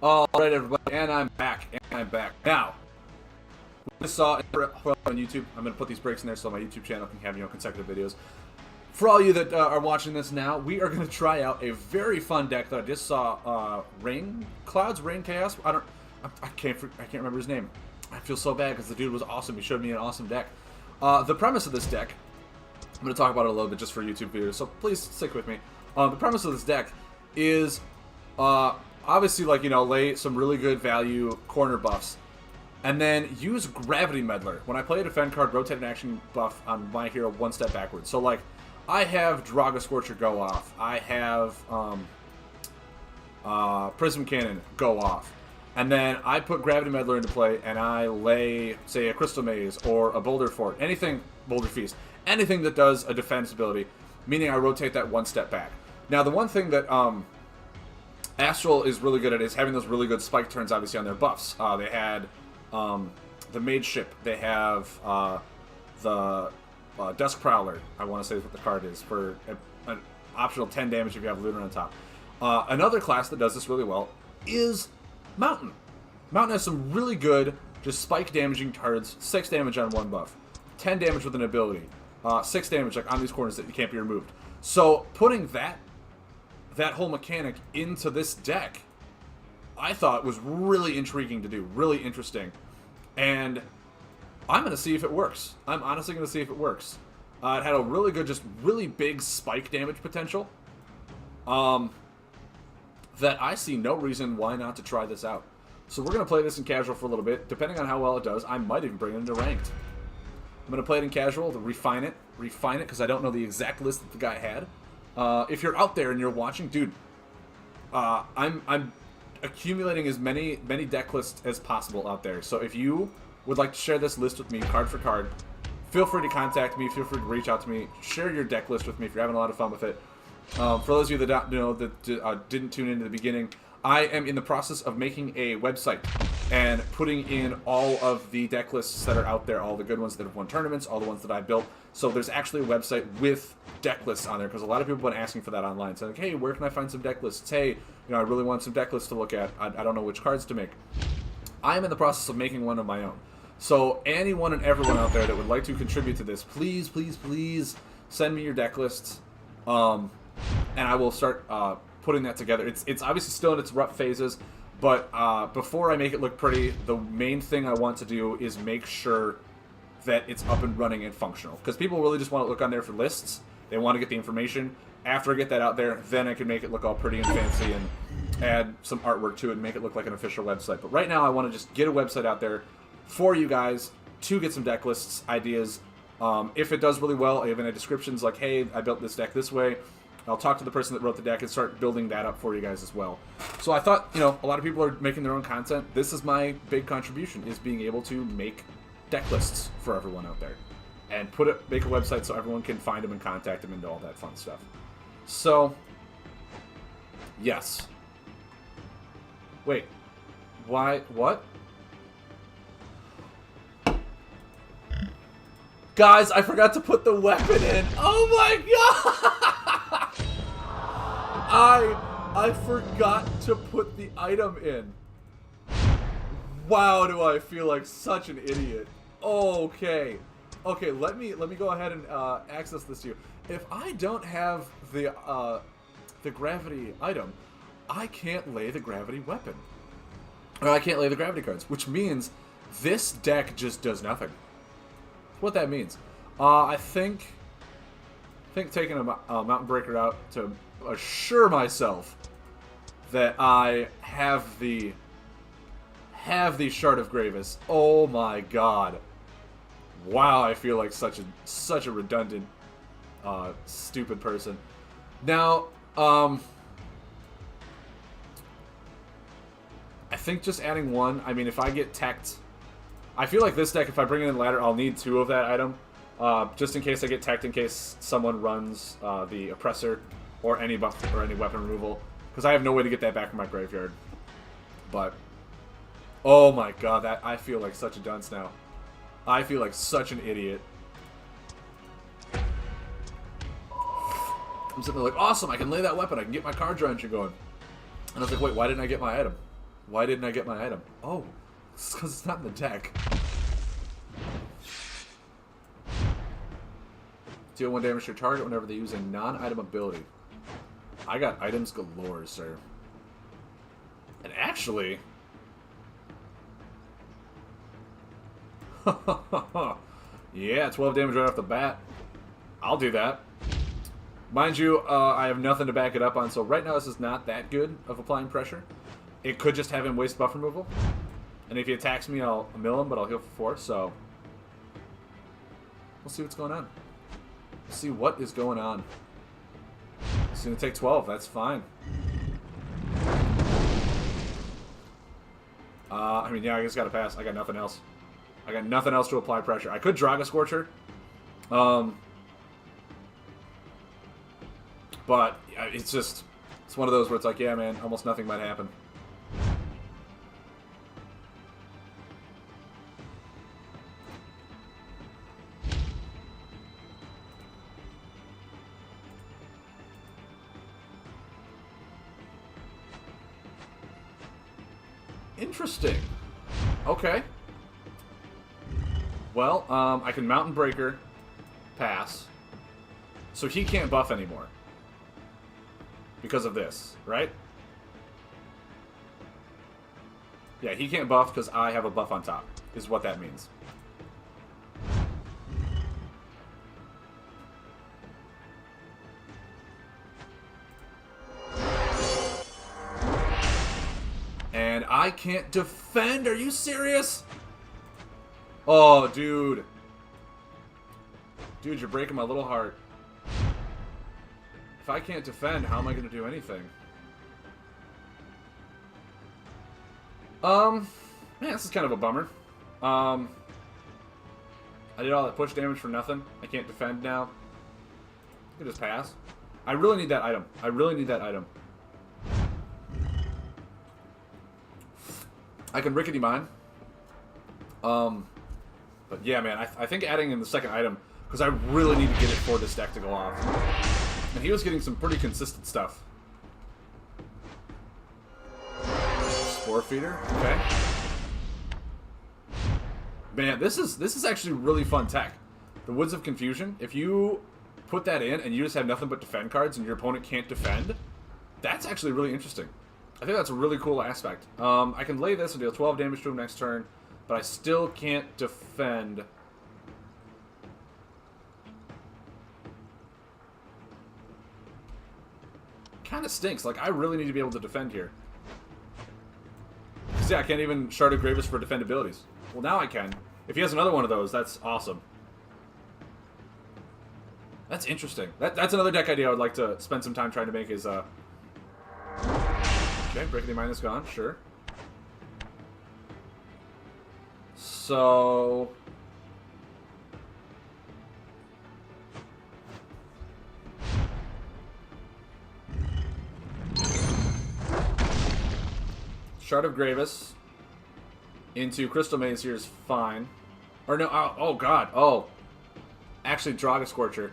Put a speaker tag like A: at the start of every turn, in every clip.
A: Alright, everybody, and I'm back, Now, we just saw on YouTube, I'm going to put these breaks in there so my YouTube channel can have, consecutive videos. For all you that are watching this now, we are going to try out a very fun deck that I just saw, Rain Chaos? I can't remember his name. I feel so bad because the dude was awesome. He showed me an awesome deck. The premise of this deck, I'm going to talk about it a little bit just for YouTube videos, so please stick with me. The premise of this deck is, obviously, lay some really good value corner buffs, and then use Gravity Meddler. When I play a defend card, rotate an action buff on my hero one step backwards. So, I have Draga Scorcher go off. I have Prism Cannon go off. And then I put Gravity Meddler into play, and I lay, say, a Crystal Maze or a Boulder Fort. Boulder Feast. Anything that does a defense ability, meaning I rotate that one step back. Now, the one thing that Astral is really good at is having those really good spike turns, obviously, on their buffs. They had the Mage Ship. They have the Dusk Prowler, I want to say is what the card is, for an optional 10 damage if you have Lunar on top. Another class that does this really well is Mountain. Mountain has some really good, just spike damaging cards, 6 damage on one buff, 10 damage with an ability, 6 damage on these corners that can't be removed. So putting that whole mechanic into this deck, I thought was really intriguing to do, really interesting, and I'm going to see if it works. I'm honestly going to see if it works. It had a really good, just really big spike damage potential, that I see no reason why not to try this out. So we're going to play this in casual for a little bit. Depending on how well it does, I might even bring it into ranked. I'm going to play it in casual to refine it, because I don't know the exact list that the guy had. If you're out there and you're watching, dude, I'm accumulating as many deck lists as possible out there. So if you would like to share this list with me, card for card, feel free to contact me. Feel free to reach out to me. Share your deck list with me if you're having a lot of fun with it. For those of you that don't know, that didn't tune into the beginning, I am in the process of making a website and putting in all of the deck lists that are out there, all the good ones that have won tournaments, all the ones that I built. So there's actually a website with deck lists on there, because a lot of people have been asking for that online. So hey, where can I find some deck lists? Hey, I really want some deck lists to look at. I don't know which cards to make. I am in the process of making one of my own. So anyone and everyone out there that would like to contribute to this, please, please, please send me your deck lists, and I will start putting that together. It's obviously still in its rough phases, but before I make it look pretty, the main thing I want to do is make sure that it's up and running and functional. Because people really just want to look on there for lists. They want to get the information. After I get that out there, then I can make it look all pretty and fancy and add some artwork to it and make it look like an official website. But right now I want to just get a website out there for you guys to get some deck lists, ideas. If it does really well, even a descriptions like, hey, I built this deck this way. I'll talk to the person that wrote the deck and start building that up for you guys as well. So I thought, a lot of people are making their own content. This is my big contribution, is being able to make deck lists for everyone out there. And make a website so everyone can find them and contact them and all that fun stuff. So, yes. Wait. Why? What? Guys, I forgot to put the weapon in. Oh my god! I forgot to put the item in. Wow, do I feel like such an idiot. Okay. Okay, let me go ahead and access this to you. If I don't have the gravity item, I can't lay the gravity weapon. Or I can't lay the gravity cards, which means this deck just does nothing. That's what that means. I think taking a Mountain Breaker out to assure myself that I have the Shard of Gravis. Oh my god. Wow, I feel like such a redundant, stupid person. Now, I think just adding one, I mean, if I get teched, I feel like this deck, if I bring it in ladder, I'll need 2 of that item, just in case I get teched, in case someone runs the Oppressor, or any buff, or any weapon removal, because I have no way to get that back from my graveyard. But, oh my god, I feel like such a dunce now. I feel like such an idiot. I'm sitting there like, awesome, I can lay that weapon, I can get my card draw engine going. And I was like, wait, why didn't I get my item? Why didn't I get my item? Oh, it's because it's not in the deck. Deal 1 damage to your target whenever they use a non-item ability. I got items galore, sir. And actually... yeah, 12 damage right off the bat. I'll do that. Mind you, I have nothing to back it up on, so right now this is not that good of applying pressure. It could just have him waste buff removal. And if he attacks me, I'll mill him, but I'll heal for 4, so... we'll see what's going on. We'll see what is going on. It's going to take 12, that's fine. I mean, yeah, I just got to pass. I got nothing else. I got nothing else to apply pressure. I could Draga Scorcher. But it's just... it's one of those where it's like, yeah, man, almost nothing might happen. Interesting. Okay. Well, I can Mountain Breaker, pass. So he can't buff anymore. Because of this, right? Yeah, he can't buff because I have a buff on top, is what that means. And I can't defend? Are you serious? Oh, dude. Dude, you're breaking my little heart. If I can't defend, how am I going to do anything? Man, this is kind of a bummer. I did all that push damage for nothing. I can't defend now. I can just pass. I really need that item. I really need that item. I can Rickety Mine. But yeah, man, I think adding in the second item, because I really need to get it for this deck to go off. And he was getting some pretty consistent stuff. Spore Feeder, okay. Man, this is actually really fun tech. The Woods of Confusion, if you put that in and you just have nothing but defend cards and your opponent can't defend, that's actually really interesting. I think that's a really cool aspect. I can lay this and deal 12 damage to him next turn, but I still can't defend. Kind of stinks. Like, I really need to be able to defend here. See, I can't even Shard of Gravis for defend abilities. Well, now I can. If he has another one of those, that's awesome. That's interesting. That's another deck idea I would like to spend some time trying to make is, okay, Breaking Mine is gone, sure. So... Shard of Gravis into Crystal Maze here is fine. Or no, oh god, oh. Actually, Draga Scorcher.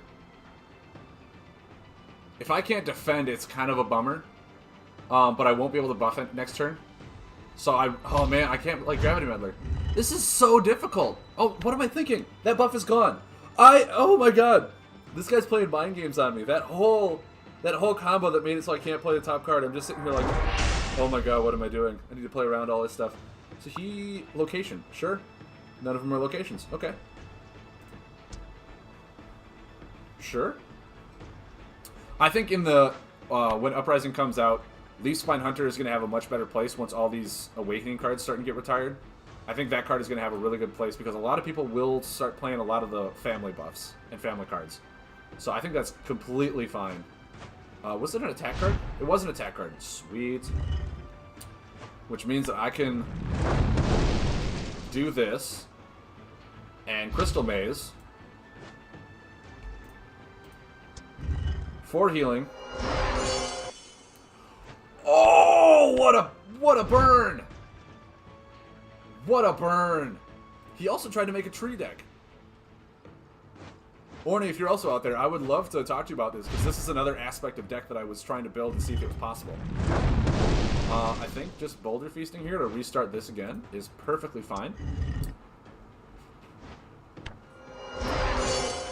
A: If I can't defend, it's kind of a bummer. But I won't be able to buff it next turn. So oh man, I can't, like, Gravity Meddler. This is so difficult. Oh, what am I thinking? That buff is gone. Oh my god. This guy's playing mind games on me. That whole combo that made it so I can't play the top card. I'm just sitting here like, oh my god, what am I doing? I need to play around all this stuff. So location, sure. None of them are locations. Okay. Sure. I think in the, when Uprising comes out, Leafspine Hunter is going to have a much better place once all these Awakening cards start to get retired. I think that card is going to have a really good place because a lot of people will start playing a lot of the family buffs and family cards. So I think that's completely fine. Was it an attack card? It was an attack card. Sweet. Which means that I can do this and Crystal Maze for healing. Oh, what a burn! What a burn! He also tried to make a tree deck. Orny, if you're also out there, I would love to talk to you about this, because this is another aspect of deck that I was trying to build and see if it was possible. I think just Boulder Feasting here to restart this again is perfectly fine.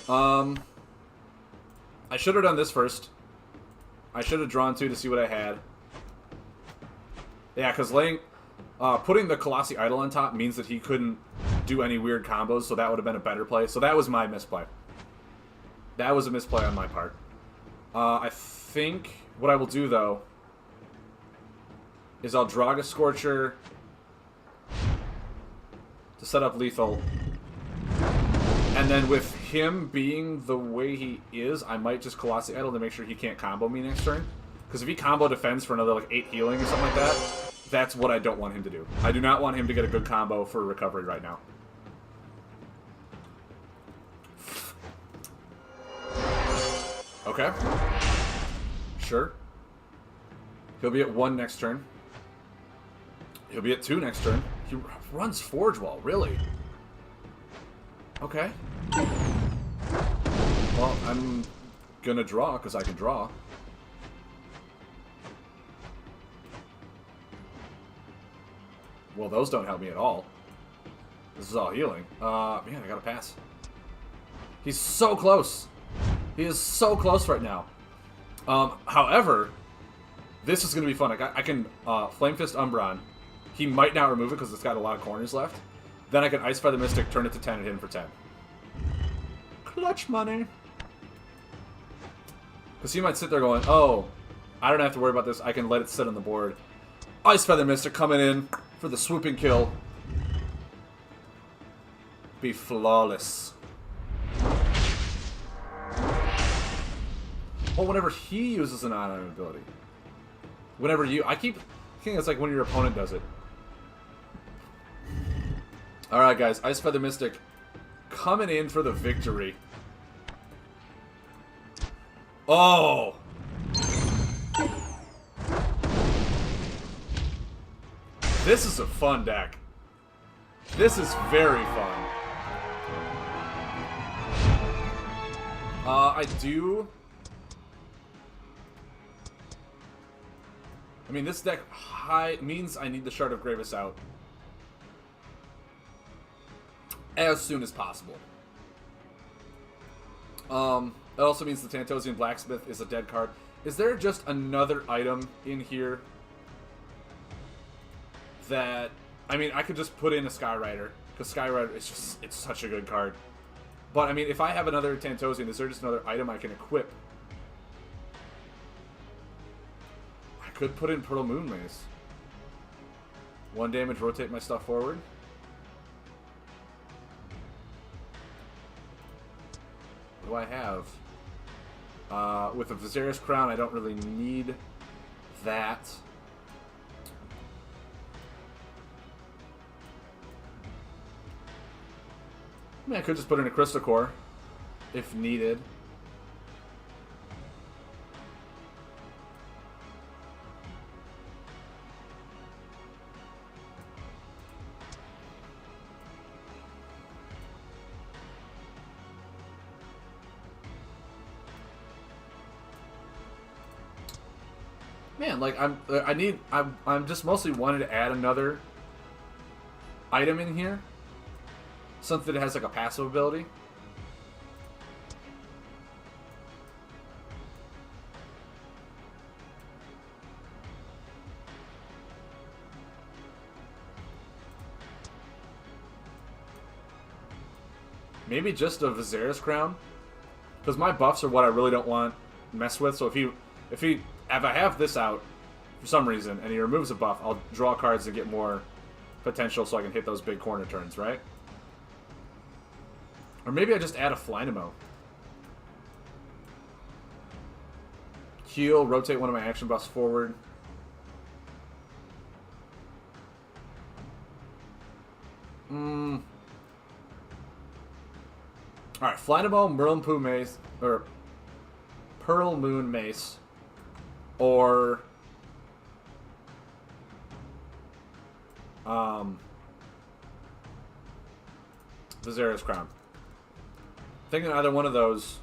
A: I should have done this first. I should have drawn 2 to see what I had. Yeah, because putting the Colossi Idol on top means that he couldn't do any weird combos, so that would have been a better play. So that was my misplay. That was a misplay on my part. I think what I will do, though, is I'll Draga Scorcher to set up lethal. And then with him being the way he is, I might just Colossi Idol to make sure he can't combo me next turn. Because if he combo defends for another, like, 8 healing or something like that, that's what I don't want him to do. I do not want him to get a good combo for recovery right now. Okay. Sure. He'll be at 1 next turn. He'll be at 2 next turn. He runs Forge Wall, really? Okay. Well, I'm gonna draw, because I can draw. Well, those don't help me at all. This is all healing. Man, I gotta pass. He's so close. He is so close right now. However, this is gonna be fun. I can Flame Fist Umbron. He might not remove it because it's got a lot of corners left. Then I can Ice Feather Mystic, turn it to 10, and hit him for 10. Clutch money. Because he might sit there going, oh, I don't have to worry about this. I can let it sit on the board. Ice Feather Mystic coming in for the swooping kill. Be flawless. Oh, whenever he uses an item ability. Whenever you... I keep thinking it's like when your opponent does it. Alright, guys. Ice Feather Mystic coming in for the victory. Oh! This is a fun deck. This is very fun. I do... I mean, this deck means I need the Shard of Gravis out as soon as possible. It also means the Tantosian Blacksmith is a dead card. Is there just another item in here that... I mean, I could just put in a Skyrider, because Skyrider is just... it's such a good card. But, I mean, if I have another Tantosian, is there just another item I can equip? I could put in Pearl Moon Mace. 1 damage, rotate my stuff forward. What do I have? With a Viserys Crown, I don't really need that. I mean, I could just put in a Crystal Core, if needed. Man, like I'm just mostly wanted to add another item in here. Something that has like a passive ability. Maybe just a Viserys Crown, because my buffs are what I really don't want messed with. So if I have this out for some reason and he removes a buff, I'll draw cards and get more potential so I can hit those big corner turns, right? Or maybe I just add a Flynamo. Heal, rotate one of my action buffs forward. Alright, Flynamo, Merlin Mace, or Pearl Moon Mace, or Viserys Crown. I thinking either one of those.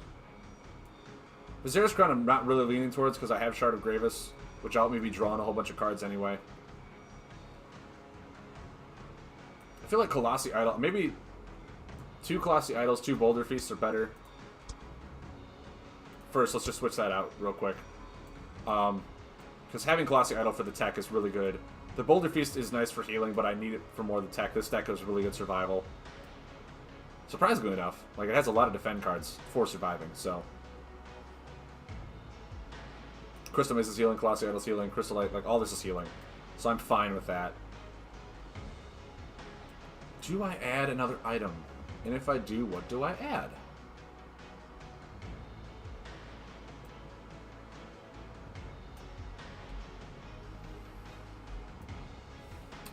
A: Viserys Crown I'm not really leaning towards because I have Shard of Gravis, which I'll maybe drawing a whole bunch of cards anyway. I feel like Colossi Idol, maybe 2 Colossi Idols, 2 Boulder Feasts are better. First, let's just switch that out real quick. Because having Colossi Idol for the tech is really good. The Boulder Feast is nice for healing, but I need it for more of the tech. This deck has really good survival. Surprisingly enough. Like, it has a lot of defend cards for surviving, so. Crystal Maze is healing, Colossi Idol's healing, Crystallite, like, all this is healing. So I'm fine with that. Do I add another item? And if I do, what do I add?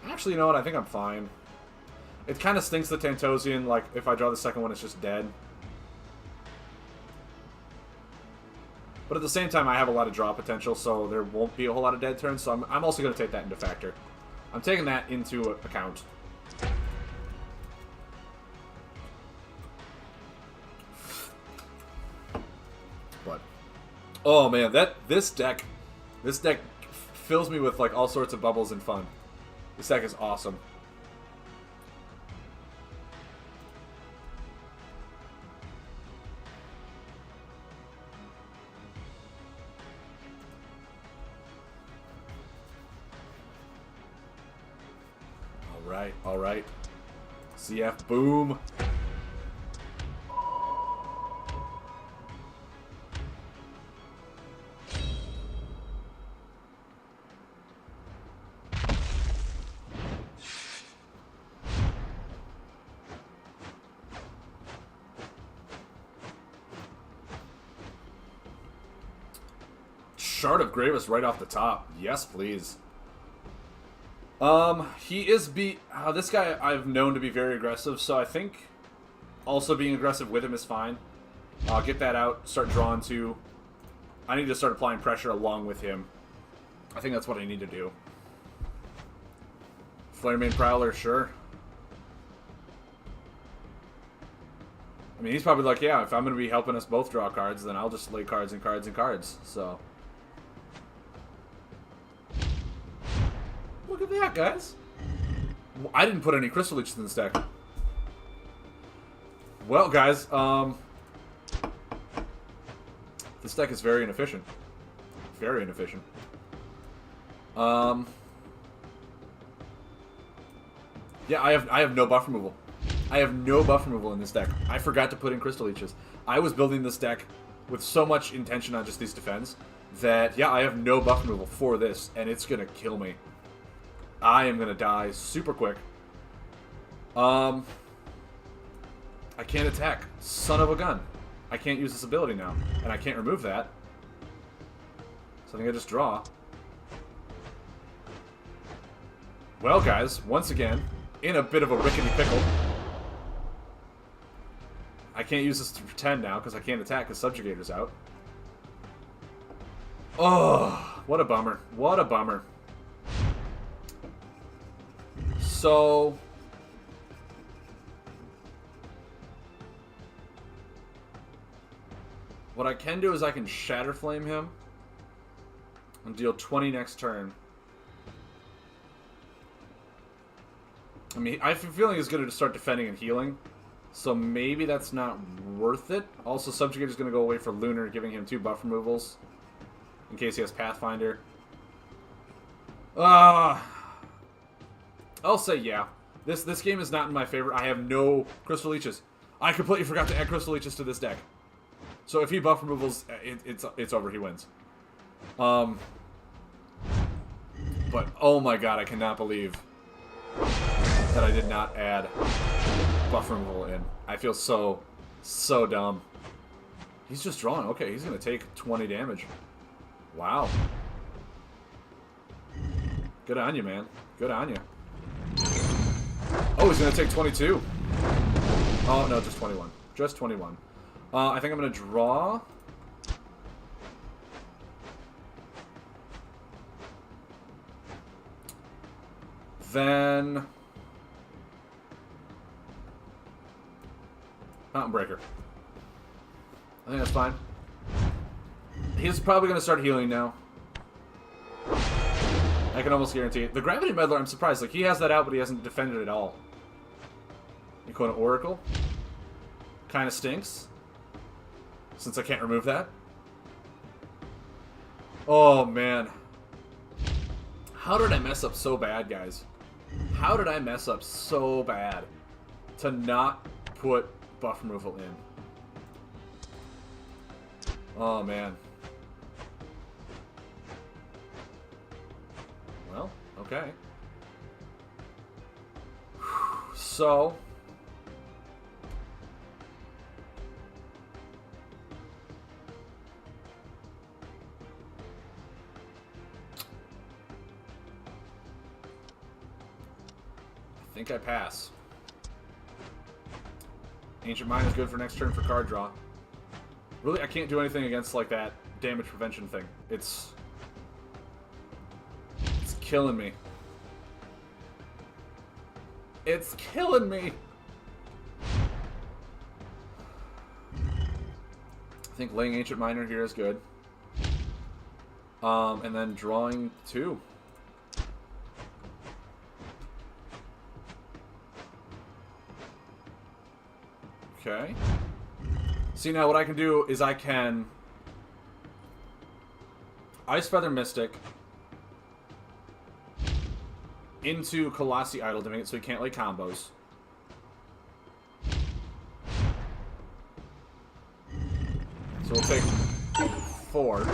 A: Actually, you know what? I think I'm fine. It kind of stinks the Tantosian, like, if I draw the second one, it's just dead. But at the same time, I have a lot of draw potential, so there won't be a whole lot of dead turns, so I'm also going to take that into factor. I'm taking that into account. But, oh man, this deck fills me with like all sorts of bubbles and fun. This deck is awesome. All right. CF, boom. Shard of Gravis right off the top. Yes, please. He is this guy I've known to be very aggressive, so I think also being aggressive with him is fine. I'll get that out, start drawing to. I need to start applying pressure along with him. I think that's what I need to do. Flaremane Prowler, sure. I mean, he's probably like, yeah, if I'm going to be helping us both draw cards, then I'll just lay cards and cards and cards, so. Look at that, guys. I didn't put any Crystal Leeches in this deck. Well, guys, this deck is very inefficient. Very inefficient. Yeah, I have no buff removal. I have no buff removal in this deck. I forgot to put in Crystal Leeches. I was building this deck with so much intention on just these defense that, yeah, I have no buff removal for this, and it's gonna kill me. I am gonna die super quick. I can't attack. Son of a gun. I can't use this ability now. And I can't remove that. So I think I just draw. Well, guys, once again, in a bit of a rickety pickle. I can't use this to pretend now because I can't attack because Subjugator's out. Oh, what a bummer. What a bummer. So, what I can do is I can Shatter Flame him and deal 20 next turn. I mean, I have a feeling he's going to start defending and healing, so maybe that's not worth it. Also, Subjugator's going to go away for Lunar, giving him 2 buff removals in case he has Pathfinder. I'll say yeah. This game is not in my favor. I have no Crystal Leeches. I completely forgot to add Crystal Leeches to this deck. So if he buff removals, it's over. He wins. But oh my god, I cannot believe that I did not add buff removal in. I feel so dumb. He's just drawing. Okay, he's gonna take 20 damage. Wow. Good on you, man. Good on you. Oh, he's going to take 22. Oh, no, just 21. Just 21. I think I'm going to draw. Then Mountain Breaker. I think that's fine. He's probably going to start healing now. I can almost guarantee it. The Gravity Meddler, I'm surprised. Like, he has that out, but he hasn't defended at all. Icona Oracle. Kind of stinks. Since I can't remove that. Oh, man. How did I mess up so bad, guys? How did I mess up so bad to not put buff removal in? Oh, man. Well, okay. So... I think I pass. Ancient Mind is good for next turn for card draw. Really, I can't do anything against, like, that damage prevention thing. It's killing me. It's killing me! I think laying Ancient Miner here is good. And then drawing 2. Okay. See, now what I can do is I can Ice Feather Mystic into Colossi Idol to make it so he can't lay combos. So we'll take 4.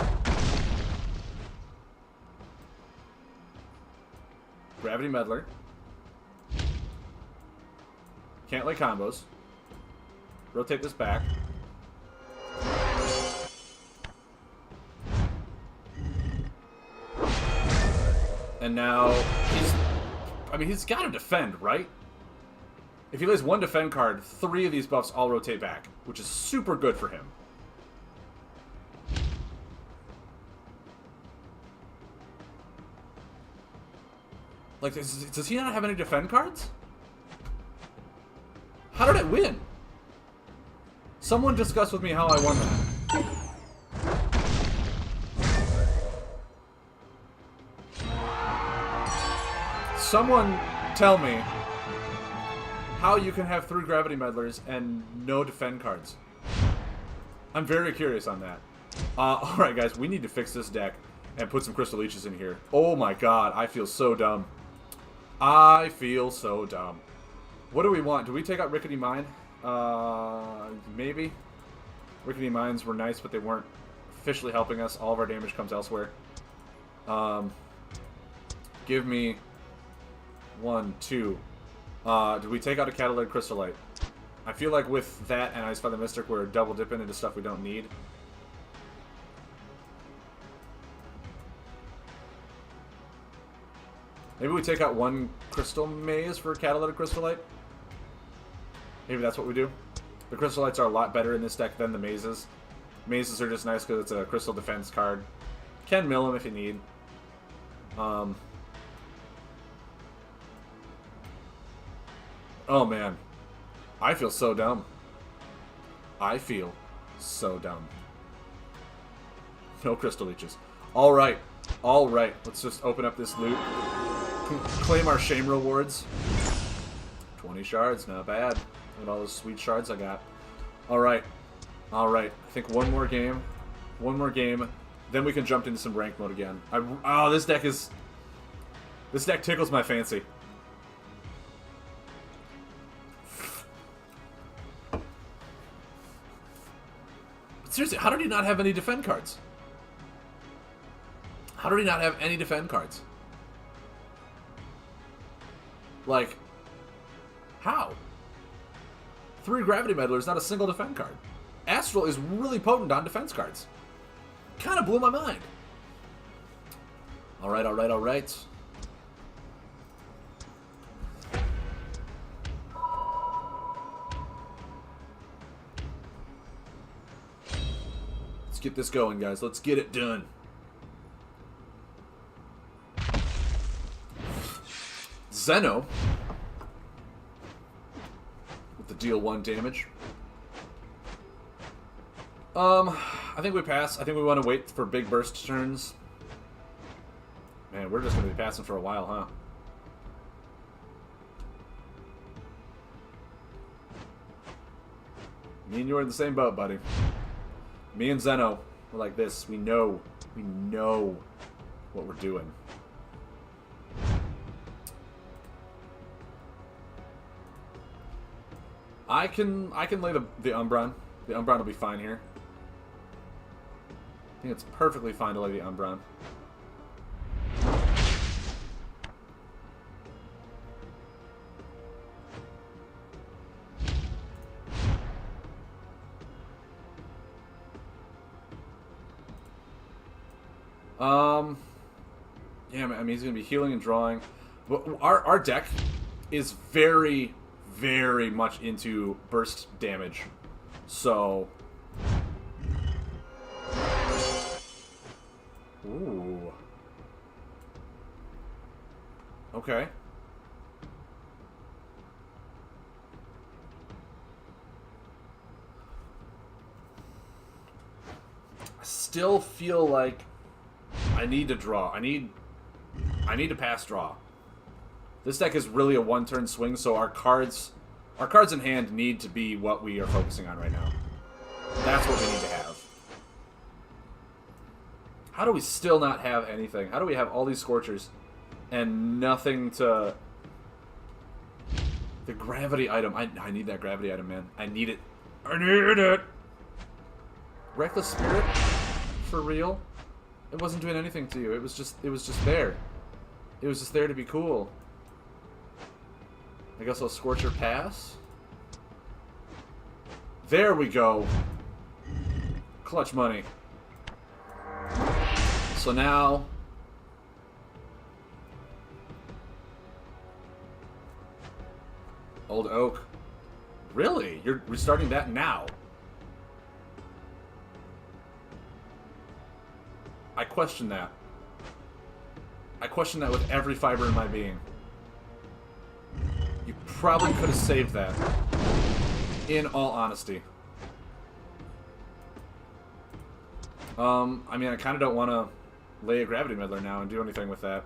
A: Gravity Meddler. Can't lay combos. Rotate this back. And now he's got to defend, right? If he lays 1 defend card, 3 of these buffs all rotate back, which is super good for him. Like, does he not have any defend cards? How did I win? Someone discuss with me how I won that. Someone tell me how you can have 3 Gravity Meddlers and no defend cards. I'm very curious on that. Alright guys, we need to fix this deck and put some Crystal Leeches in here. Oh my god, I feel so dumb. I feel so dumb. What do we want? Do we take out Rickety Mine? Maybe. Rickety Mines were nice, but they weren't officially helping us. All of our damage comes elsewhere. Give me 1, 2. Do we take out a Catalytic Crystallite? I feel like with that and Ice Feather Mystic, we're double dipping into stuff we don't need. Maybe we take out 1 Crystal Maze for a Catalytic Crystallite? Maybe that's what we do. The Crystallites are a lot better in this deck than the Mazes. Mazes are just nice because it's a Crystal Defense card. Can mill them if you need. Oh man. I feel so dumb. I feel so dumb. No Crystal Leeches. Alright. Alright. Let's just open up this loot. Claim our shame rewards. 20 shards. Not bad. Look at all those sweet shards I got. Alright. Alright. I think one more game. One more game. Then we can jump into some rank mode again. Oh, this deck is... This deck tickles my fancy. But seriously, how did he not have any defend cards? How did he not have any defend cards? Like, how? 3 Gravity Meddlers, not a single defend card. Astral is really potent on defense cards. Kind of blew my mind. Alright, alright, alright. Let's get this going, guys. Let's get it done. Zeno with the deal 1 damage. I think we pass. I think we want to wait for big burst turns. Man, we're just going to be passing for a while, huh? Me and you are in the same boat, buddy. Me and Zeno, we're like this. We know what we're doing. I can lay the Umbron. The Umbron will be fine here. I think it's perfectly fine to lay the Umbron. Yeah, I mean, he's going to be healing and drawing. But our deck is very, very much into burst damage. So... Ooh. Okay. I still feel like I need to draw. I need to pass draw. This deck is really a one-turn swing, so our cards in hand need to be what we are focusing on right now. That's what we need to have. How do we still not have anything? How do we have all these Scorchers and nothing to... The gravity item. I need that gravity item, man. I need it. I need it! Reckless Spirit? For real? It wasn't doing anything to you. It was just there. It was just there to be cool. I guess I'll Scorcher pass. There we go. Clutch money. So now... Old Oak. Really? You're restarting that now? I question that. I question that with every fiber in my being. You probably could have saved that. In all honesty. I mean, I kind of don't want to lay a Gravity Meddler now and do anything with that.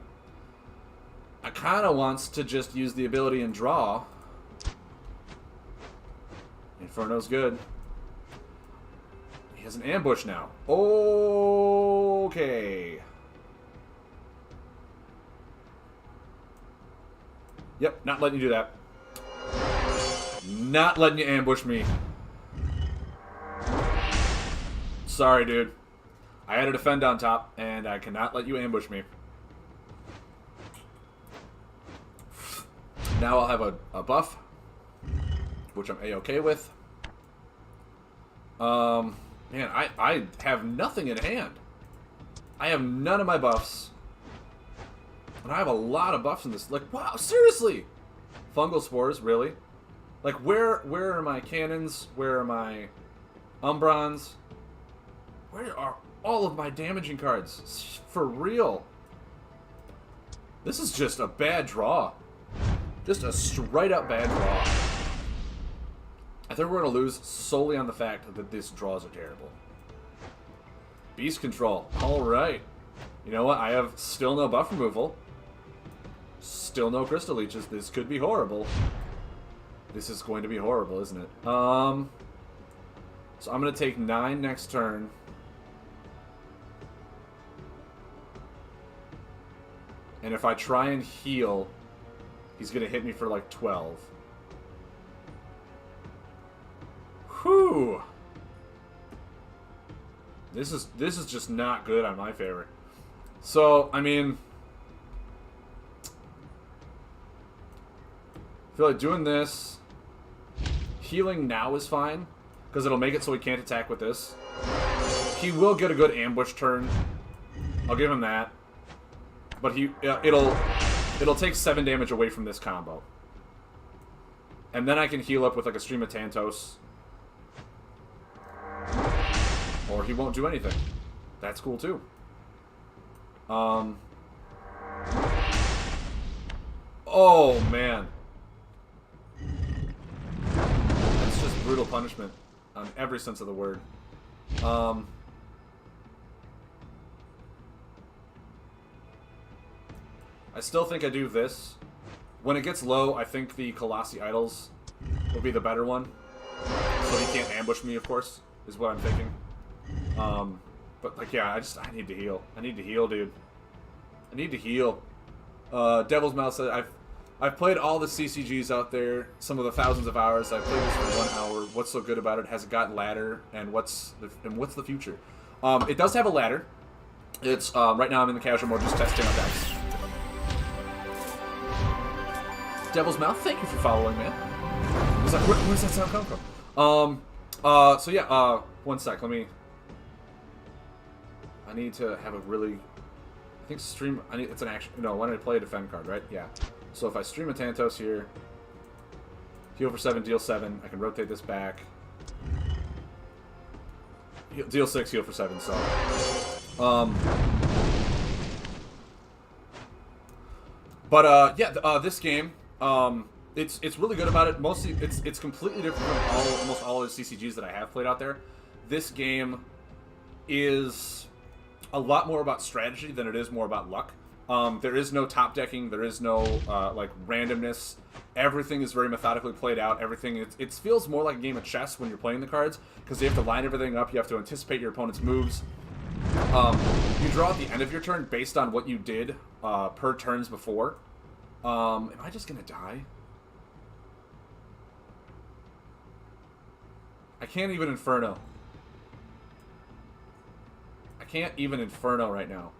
A: I kind of wants to just use the ability and draw. Inferno's good. He has an ambush now. Okay. Yep, not letting you do that. Not letting you ambush me. Sorry, dude. I had a defend on top, and I cannot let you ambush me. Now I'll have a buff, which I'm A-okay with. Man, I have nothing in hand. I have none of my buffs. And I have a lot of buffs in this. Like, wow, seriously! Fungal Spores, really? Like, where are my cannons? Where are my Umbrons? Where are all of my damaging cards? For real. This is just a bad draw. Just a straight up bad draw. I think we're going to lose solely on the fact that these draws are terrible. Beast Control. Alright. You know what? I have still no buff removal. Still no Crystal Leeches. This could be horrible. This is going to be horrible, isn't it? So I'm going to take 9 next turn. And if I try and heal, he's going to hit me for like 12. Whew. This is just not good on my favor. So, I mean, I feel like doing this, healing now is fine, because it'll make it so he can't attack with this. He will get a good ambush turn. I'll give him that. But it'll take 7 damage away from this combo. And then I can heal up with like a Stream of Tantos. Or he won't do anything. That's cool too. Oh man. That's just brutal punishment on every sense of the word. I still think I do this. When it gets low, I think the Colossi Idols will be the better one. So he can't ambush me, of course, is what I'm thinking. But, like, yeah, I need to heal. I need to heal, dude. I need to heal. Devil's Mouth said, I've played all the CCGs out there, some of the thousands of hours. I've played this for 1 hour. What's so good about it? Has it got ladder? And what's the future? It does have a ladder. It's right now I'm in the casual mode, just testing out decks. Devil's Mouth, thank you for following, man. Where's that sound come from? So yeah, one sec. I need to have a really. I think stream. It's an action. No, when I play a defend card, right? Yeah. So if I stream a Thanatos here, heal for 7, deal 7. I can rotate this back. Deal 6, heal for 7. So, yeah. This game, it's really good about it. Mostly, it's completely different from almost all of the CCGs that I have played out there. This game is a lot more about strategy than it is more about luck. There is no top decking. There is no like randomness. Everything is very methodically played out. Everything it feels more like a game of chess when you're playing the cards because you have to line everything up. You have to anticipate your opponent's moves. You draw at the end of your turn based on what you did per turns before. Am I just gonna die? I can't even Inferno. I can't even Inferno right now.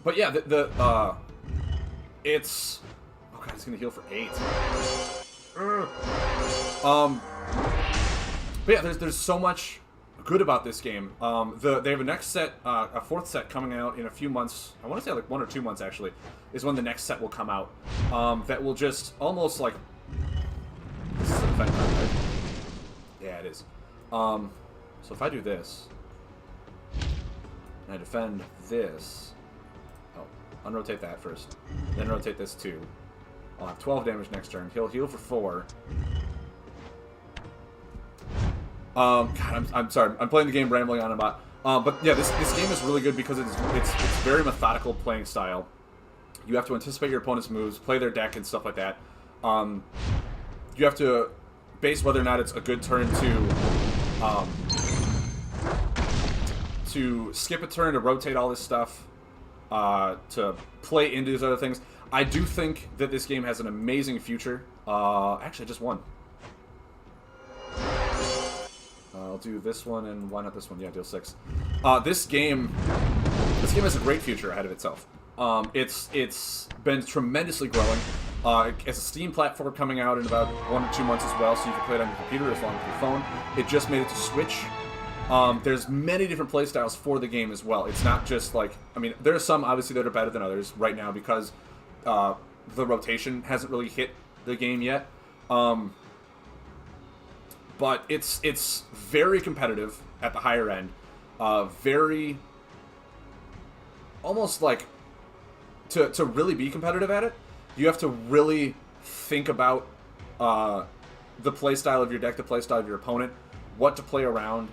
A: But yeah, it's oh god, it's gonna heal for 8. But yeah, there's so much good about this game. They have a next set, a 4th set coming out in a few months. I want to say like 1 or 2 months actually, is when the next set will come out. That will just almost like. This is a defend card, right? Yeah, it is. So if I do this, and I defend this, oh, unrotate that first, then rotate this too. I'll have 12 damage next turn. He'll heal for 4. God, I'm sorry. I'm playing the game rambling on about. But yeah, this game is really good because it's very methodical playing style. You have to anticipate your opponent's moves, play their deck and stuff like that. You have to base whether or not it's a good turn to skip a turn, to rotate all this stuff, to play into these other things. I do think that this game has an amazing future. Actually, I just won. I'll do this one, and why not this one? Yeah, deal 6. This game has a great future ahead of itself. It's been tremendously growing. It's a Steam platform coming out in about 1 or 2 months as well, so you can play it on your computer as long as your phone. It just made it to Switch. There's many different playstyles for the game as well. It's not just like, I mean, there are some obviously that are better than others right now because the rotation hasn't really hit the game yet. But it's very competitive at the higher end. Very almost like to really be competitive at it, you have to really think about the playstyle of your deck, the playstyle of your opponent, what to play around.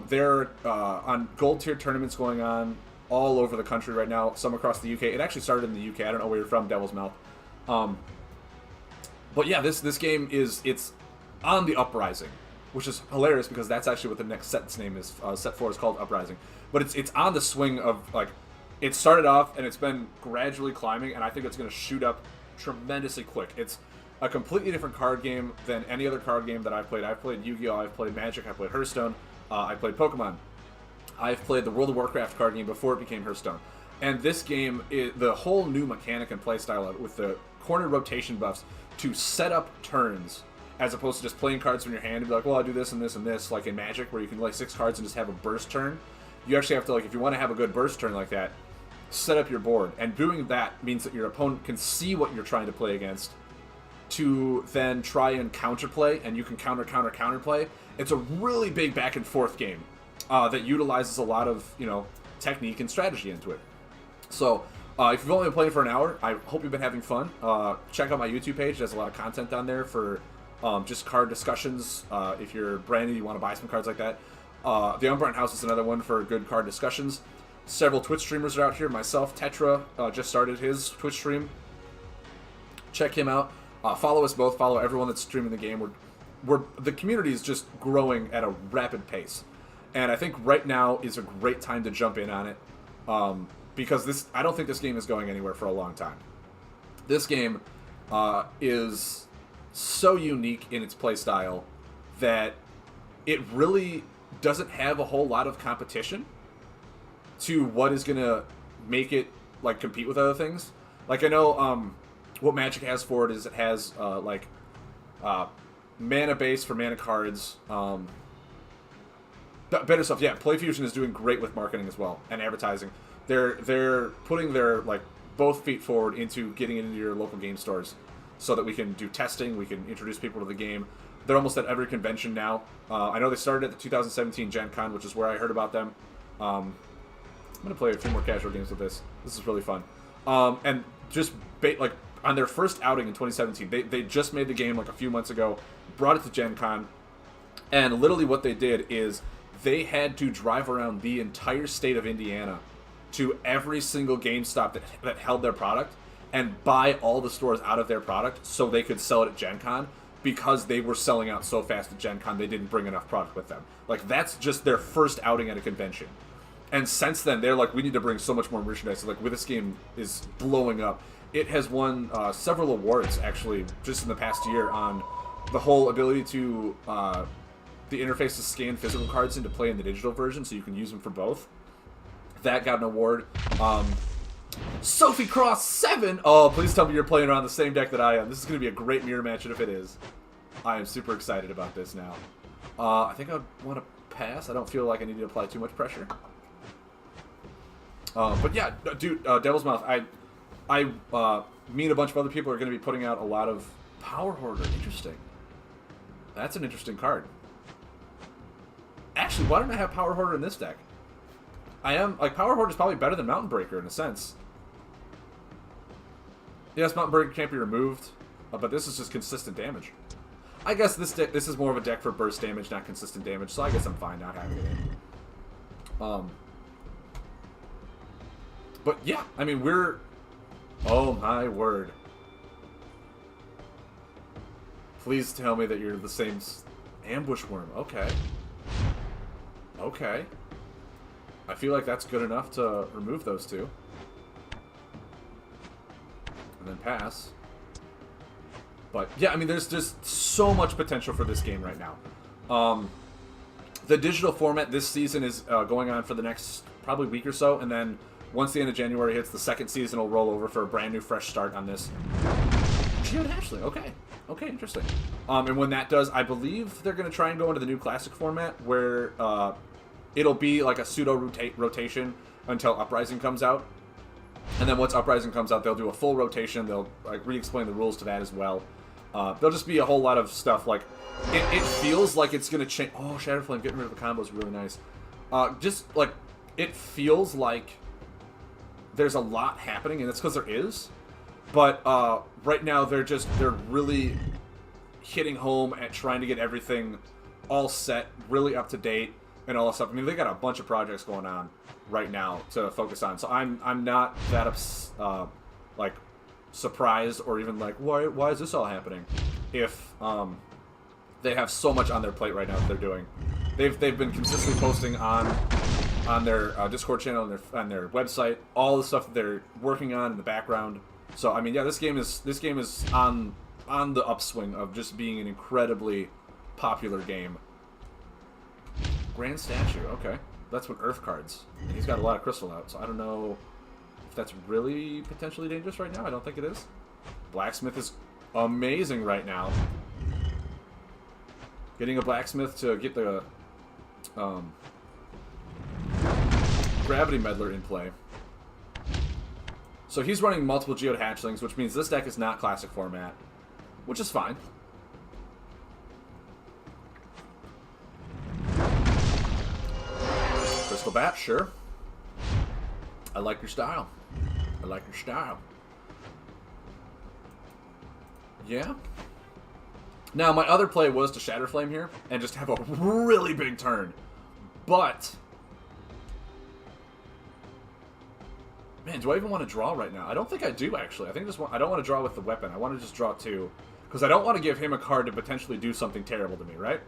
A: There are on gold tier tournaments going on all over the country right now, some across the UK. It actually started in the UK. I don't know where you're from, Devil's Mouth. But yeah, this game it's on the Uprising, which is hilarious because that's actually what the next set's name is. Set 4 is called Uprising. But it's on the swing of, like, it started off and it's been gradually climbing, and I think it's going to shoot up tremendously quick. It's a completely different card game than any other card game that I've played. I've played Yu-Gi-Oh!, I've played Magic, I've played Hearthstone, I played Pokemon. I've played the World of Warcraft card game before it became Hearthstone. And this game, the whole new mechanic and playstyle of it, with the corner rotation buffs to set up turns, as opposed to just playing cards from your hand and be like, well, I do this and this and this, like in Magic, where you can play 6 cards and just have a burst turn. You actually have to, like, if you want to have a good burst turn like that, set up your board. And doing that means that your opponent can see what you're trying to play against to then try and counterplay, and you can counterplay. It's a really big back and forth game that utilizes a lot of, technique and strategy into it. So, if you've only been playing for an hour, I hope you've been having fun. Check out my YouTube page. There's a lot of content on there for just card discussions. If you're brand new, you want to buy some cards like that. The Unburnt House is another one for good card discussions. Several Twitch streamers are out here. Myself, Tetra, just started his Twitch stream. Check him out. Follow us both. Follow everyone that's streaming the game. The community is just growing at a rapid pace. And I think right now is a great time to jump in on it. Because I don't think this game is going anywhere for a long time. This game is so unique in its play style that it really doesn't have a whole lot of competition to what is going to make it like compete with other things. Like I know what Magic has for it is it has mana base for mana cards. Better stuff. Yeah, Play Fusion is doing great with marketing as well and advertising. They're putting their both feet forward into getting it into your local game stores so that we can do testing, we can introduce people to the game. They're almost at every convention now. I know they started at the 2017 Gen Con, which is where I heard about them. I'm going to play a few more casual games with this. This is really fun. And just on their first outing in 2017, they just made the game a few months ago, brought it to Gen Con, and literally what they did is they had to drive around the entire state of Indiana to every single GameStop that held their product and buy all the stores out of their product so they could sell it at Gen Con, because they were selling out so fast at Gen Con they didn't bring enough product with them. That's just their first outing at a convention. And since then, they're we need to bring so much more merchandise. With this game is blowing up. It has won several awards, actually, just in the past year on the whole ability to the interface to scan physical cards into play in the digital version so you can use them for both. That got an award. Sophie Cross 7! Oh, please tell me you're playing around the same deck that I am. This is going to be a great mirror match, and if it is, I am super excited about this now. I think I would want to pass. I don't feel like I need to apply too much pressure. But yeah, dude, Devil's Mouth, me and a bunch of other people are going to be putting out a lot of Power Hoarder. Interesting. That's an interesting card. Actually, why don't I have Power Hoarder in this deck? Power Hoarder is probably better than Mountain Breaker in a sense. Yes, Mountain Breaker can't be removed, but this is just consistent damage. I guess this is more of a deck for burst damage, not consistent damage, so I guess I'm fine not having it. But yeah, I mean, oh my word. Please tell me that you're the same Ambush Worm. Okay. Okay. I feel like that's good enough to remove those two. And then pass. But yeah, I mean, there's just so much potential for this game right now. The digital format this season is going on for the next probably week or so, and then once the end of January hits, the second season will roll over for a brand new fresh start on this. Geode Hatchling, okay. Okay, interesting. And when that does, I believe they're going to try and go into the new Classic format, where it'll be like a pseudo-rotation until Uprising comes out. And then once Uprising comes out, they'll do a full rotation. They'll re-explain the rules to that as well. There'll just be a whole lot of stuff. It feels like it's going to change. Oh, Shatterflame, getting rid of the combo is really nice. It feels like there's a lot happening, and it's because there is. But right now, they're really hitting home at trying to get everything all set, really up to date, and all that stuff. I mean, they got a bunch of projects going on right now to focus on. So I'm not that surprised or even why is this all happening? If they have so much on their plate right now that they're doing. They've been consistently posting on their Discord channel and on their website all the stuff that they're working on in the background. So I mean, yeah, this game is on the upswing of just being an incredibly popular game. Grand Statue, okay. That's what Earth cards. And he's got a lot of Crystal out, so I don't know if that's really potentially dangerous right now. I don't think it is. Blacksmith is amazing right now. Getting a Blacksmith to get the Gravity Meddler in play. So he's running multiple Geode Hatchlings, which means this deck is not Classic format, which is fine. Crystal Bat, sure. I like your style. I like your style. Yeah. Now, my other play was to Shatter Flame here and just have a really big turn. But, man, do I even want to draw right now? I don't think I do, actually. I think I don't want to draw with the weapon. I want to just draw 2. Because I don't want to give him a card to potentially do something terrible to me, right?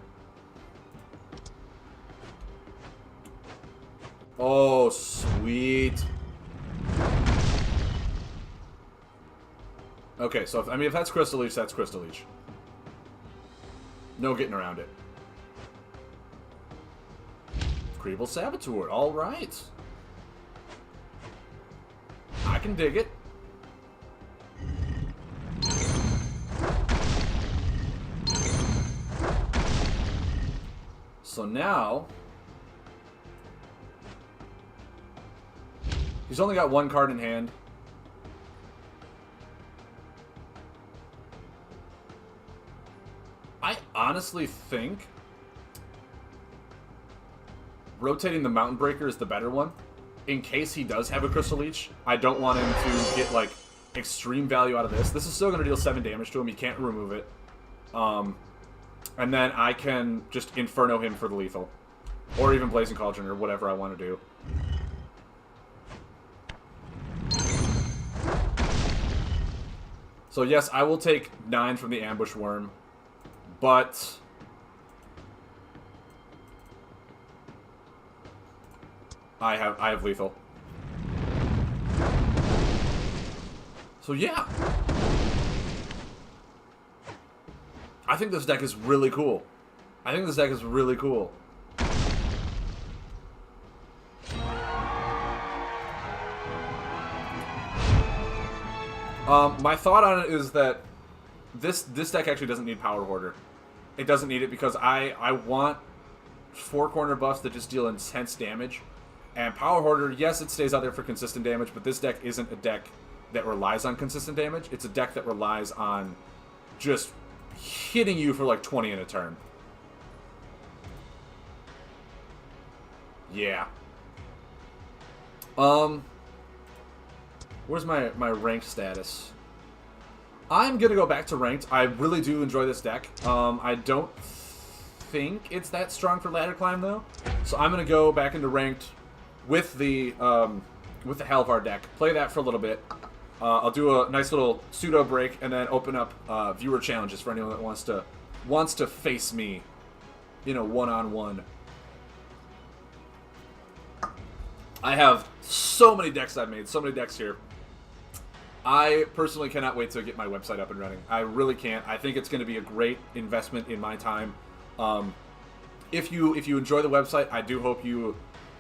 A: Oh, sweet. Okay, so, if that's Crystal Leech, that's Crystal Leech. No getting around it. Creeble Saboteur, alright. I can dig it. So now, he's only got 1 card in hand. I honestly think rotating the Mountain Breaker is the better one. In case he does have a Crystal Leech, I don't want him to get, like, extreme value out of this. This is still going to deal 7 damage to him. He can't remove it. And then I can just Inferno him for the lethal. Or even Blazing Cauldron, or whatever I want to do. So yes, I will take 9 from the Ambush Worm. But I have lethal. So yeah. I think this deck is really cool. I think this deck is really cool. My thought on it is that this deck actually doesn't need Power Hoarder. It doesn't need it because I want 4-corner buffs that just deal intense damage. And Power Hoarder, yes, it stays out there for consistent damage, but this deck isn't a deck that relies on consistent damage. It's a deck that relies on just hitting you for like 20 in a turn. Yeah. Where's my ranked status? I'm gonna go back to ranked. I really do enjoy this deck. I don't think it's that strong for ladder climb though, so I'm gonna go back into ranked with the Halvar deck. Play that for a little bit. I'll do a nice little pseudo break and then open up viewer challenges for anyone that wants to face me, you know, one-on-one. I have so many decks I've made, so many decks here. I personally cannot wait to get my website up and running. I really can't. I think it's going to be a great investment in my time. If you enjoy the website, I do hope you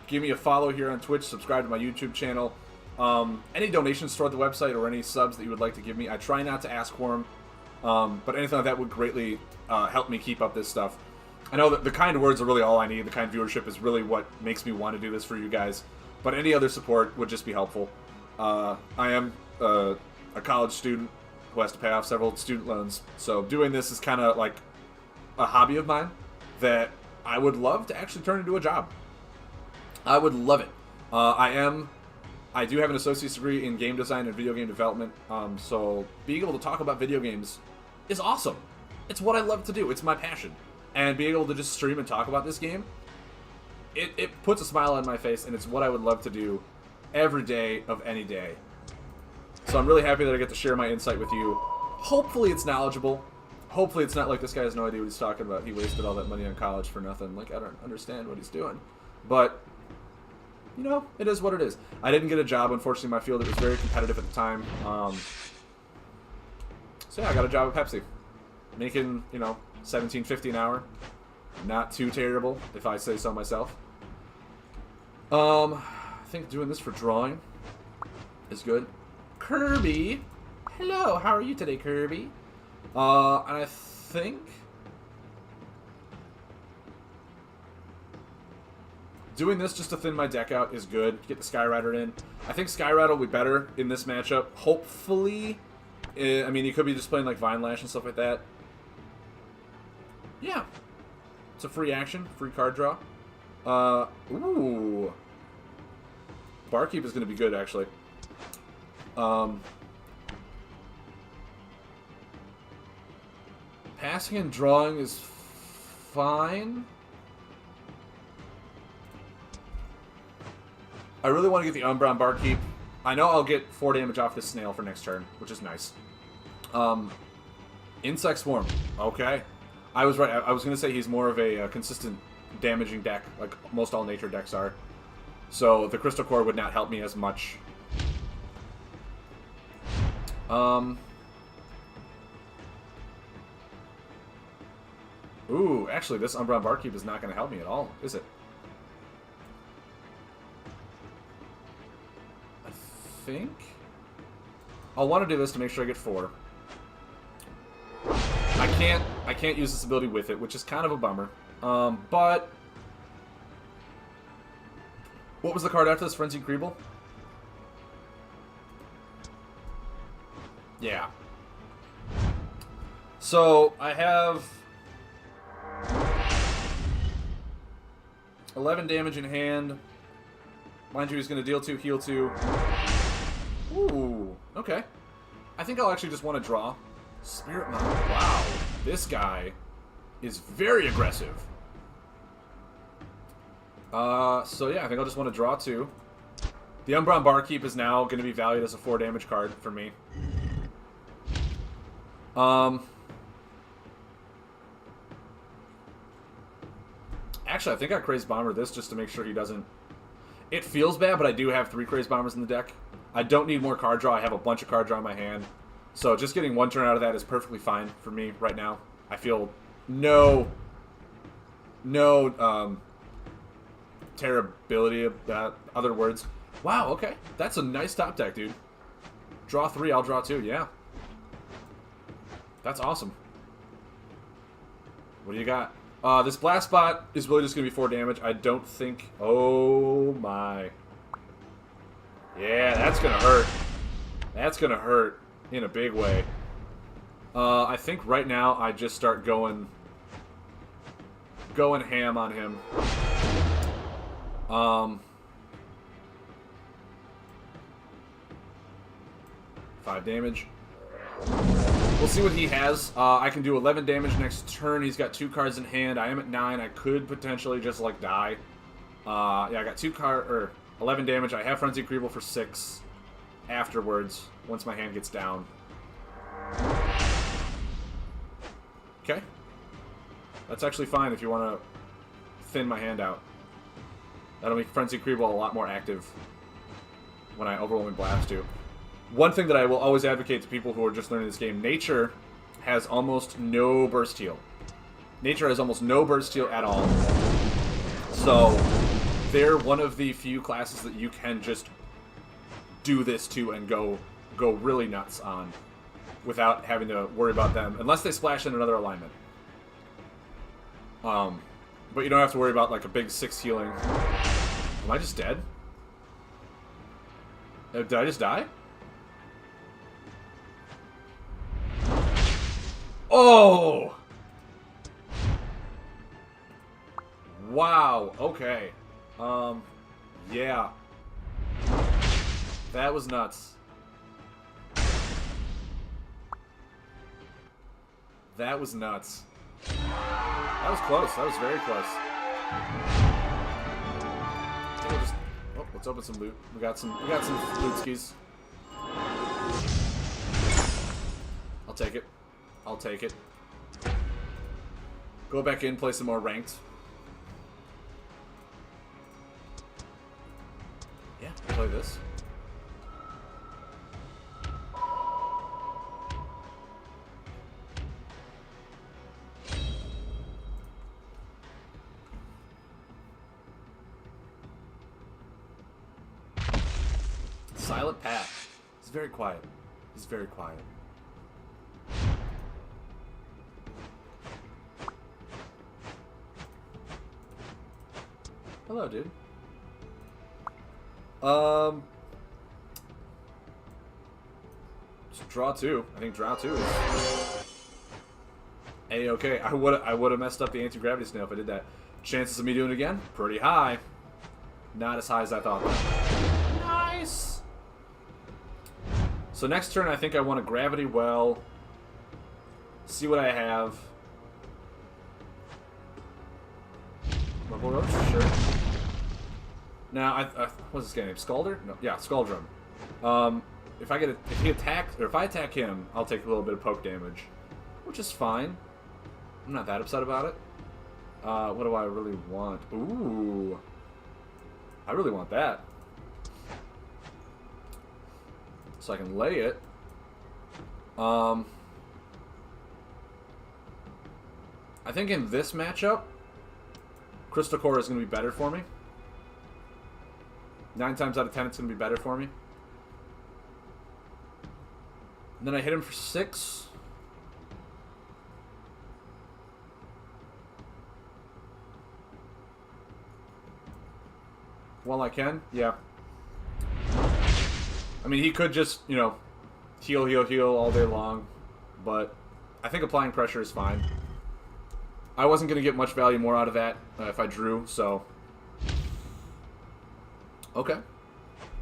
A: give me a follow here on Twitch, subscribe to my YouTube channel. Any donations toward the website or any subs that you would like to give me, I try not to ask for them, but anything like that would greatly help me keep up this stuff. I know that the kind words are really all I need. The kind viewership is really what makes me want to do this for you guys, but any other support would just be helpful. I am a college student who has to pay off several student loans, so doing this is kind of like a hobby of mine that I would love to actually turn into a job. I would love it. I do have an associate's degree in game design and video game development, so being able to talk about video games is awesome. It's what I love to do. It's my passion. And being able to just stream and talk about this game, it puts a smile on my face, and it's what I would love to do every day of any day. So I'm really happy that I get to share my insight with you. Hopefully it's knowledgeable. Hopefully it's not like this guy has no idea what he's talking about. He wasted all that money on college for nothing. Like, I don't understand what he's doing. But, you know, it is what it is. I didn't get a job, unfortunately, in my field. It was very competitive at the time. So yeah, I got a job at Pepsi. Making, you know, $17.50 an hour. Not too terrible, if I say so myself. I think doing this for drawing is good. Kirby! Hello, how are you today, Kirby? And I think doing this just to thin my deck out is good. Get the Skyrider in. I think Skyrider will be better in this matchup. Hopefully. I mean, you could be just playing like Vine Lash and stuff like that. Yeah. It's a free action, free card draw. Ooh. Barkeep is going to be good, actually. Passing and drawing is fine. I really want to get the Umbra on Barkeep. I know I'll get 4 damage off this snail for next turn, which is nice. Insect Swarm. Okay. I was right. I was going to say he's more of a consistent damaging deck, like most all nature decks are. So the Crystal Core would not help me as much. Ooh, actually, this Umbra on Barkeep is not going to help me at all, is it? I think I'll want to do this to make sure I get 4. I can't use this ability with it, which is kind of a bummer. But what was the card after this? Frenzied Creeble? Yeah. So I have 11 damage in hand. Mind you, he's going to deal 2, heal 2. Ooh, okay. I think I'll actually just want to draw. Spirit Mount. Wow. This guy is very aggressive. So yeah, I think I'll just want to draw 2. The Umbra on Barkeep is now going to be valued as a 4 damage card for me. Actually, I think I Crazed Bomber this just to make sure he doesn't... It feels bad, but I do have 3 Crazed Bombers in the deck. I don't need more card draw. I have a bunch of card draw in my hand. So just getting 1 turn out of that is perfectly fine for me right now. I feel no terribility about other words. Wow, okay. That's a nice top deck, dude. Draw 3, I'll draw 2, yeah. That's awesome. What do you got? This Blast Spot is really just going to be 4 damage. I don't think... Oh, my. Yeah, that's going to hurt. That's going to hurt in a big way. I think right now I just start going ham on him. 5 damage. We'll see what he has. I can do 11 damage next turn. He's got 2 cards in hand. I am at 9. I could potentially just, like, die. Yeah, I got 11 damage. I have Frenzied Creeble for 6 afterwards, once my hand gets down. Okay. That's actually fine if you want to thin my hand out. That'll make Frenzied Creeble a lot more active when I Overwhelming Blast you. One thing that I will always advocate to people who are just learning this game, Nature has almost no burst heal. Nature has almost no burst heal at all. So, they're one of the few classes that you can just do this to and go really nuts on without having to worry about them, unless they splash in another alignment. But you don't have to worry about, like, a big 6 healing. Am I just dead? Did I just die? Oh! Wow, okay. Yeah. That was nuts. That was nuts. That was close. That was very close. I think we'll just... Oh, let's open some loot. We got some loot skis. I'll take it. I'll take it. Go back in, play some more ranked. Yeah, play this. Silent Path. He's very quiet. He's very quiet. Hello, dude. Just draw 2. I think draw 2 is A-okay. I would have messed up the anti-gravity snail if I did that. Chances of me doing it again? Pretty high. Not as high as I thought. Not So next turn, I think I want a Gravity Well. See what I have. Level Roach? Sure. Now, what's this guy named? Scalder? No, yeah, Scaldrum. If I attack him, I'll take a little bit of poke damage, which is fine. I'm not that upset about it. What do I really want? Ooh, I really want that. So I can lay it. I think in this matchup, Crystal Core is going to be better for me. 9 times out of 10, it's going to be better for me. And then I hit him for 6. While I can, yeah. I mean, he could just, you know, heal, heal, heal all day long. But I think applying pressure is fine. I wasn't going to get much value more out of that if I drew, so... Okay.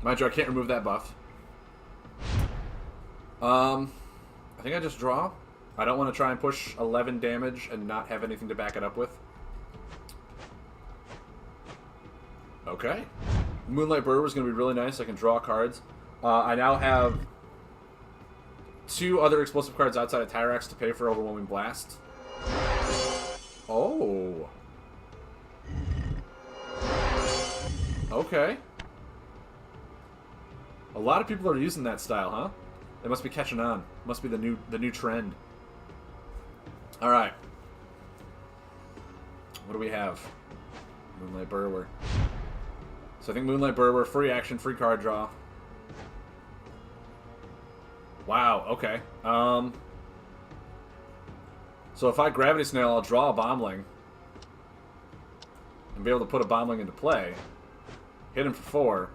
A: Mind you, I can't remove that buff. I think I just draw. I don't want to try and push 11 damage and not have anything to back it up with. Okay. Moonlight Burrower is going to be really nice. I can draw cards. I now have 2 other explosive cards outside of Tyrax to pay for Overwhelming Blast. Oh. Okay. A lot of people are using that style, huh? They must be catching on. Must be the new trend. All right. What do we have? Moonlight Burrower. So I think Moonlight Burrower, free action, free card draw. Wow. Okay. So if I Gravity Snail, I'll draw a Bombling and be able to put a Bombling into play. Hit him for 4.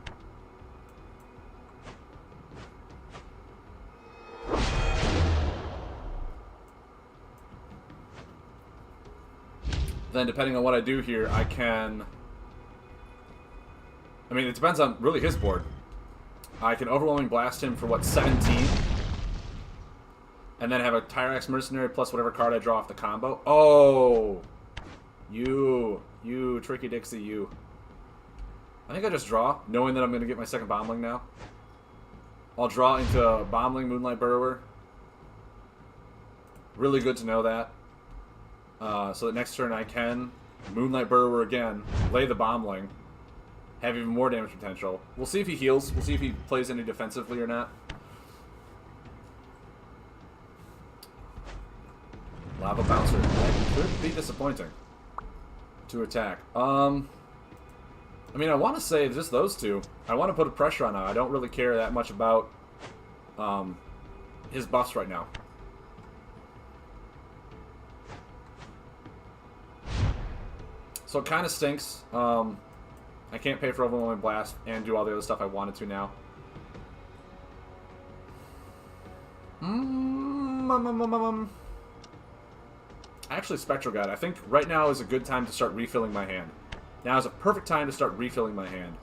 A: Then, depending on what I do here, I can... I mean, it depends on really his board. I can Overwhelming Blast him for, what, 17? And then have a Tyrax Mercenary plus whatever card I draw off the combo. Oh! You, Tricky Dixie, you. I think I just draw, knowing that I'm going to get my second Bombling now. I'll draw into Bombling Moonlight Burrower. Really good to know that. So that next turn I can Moonlight Burrower again, lay the Bombling, have even more damage potential. We'll see if he heals. We'll see if he plays any defensively or not. Lava Bouncer. That could be disappointing to attack. I mean, I want to say just those two. I want to put a pressure on him. I don't really care that much about his buffs right now. So it kind of stinks. I can't pay for Overwhelming Blast and do all the other stuff I wanted to now. Actually, Spectral God. I think right now is a good time to start refilling my hand. Now is a perfect time to start refilling my hand.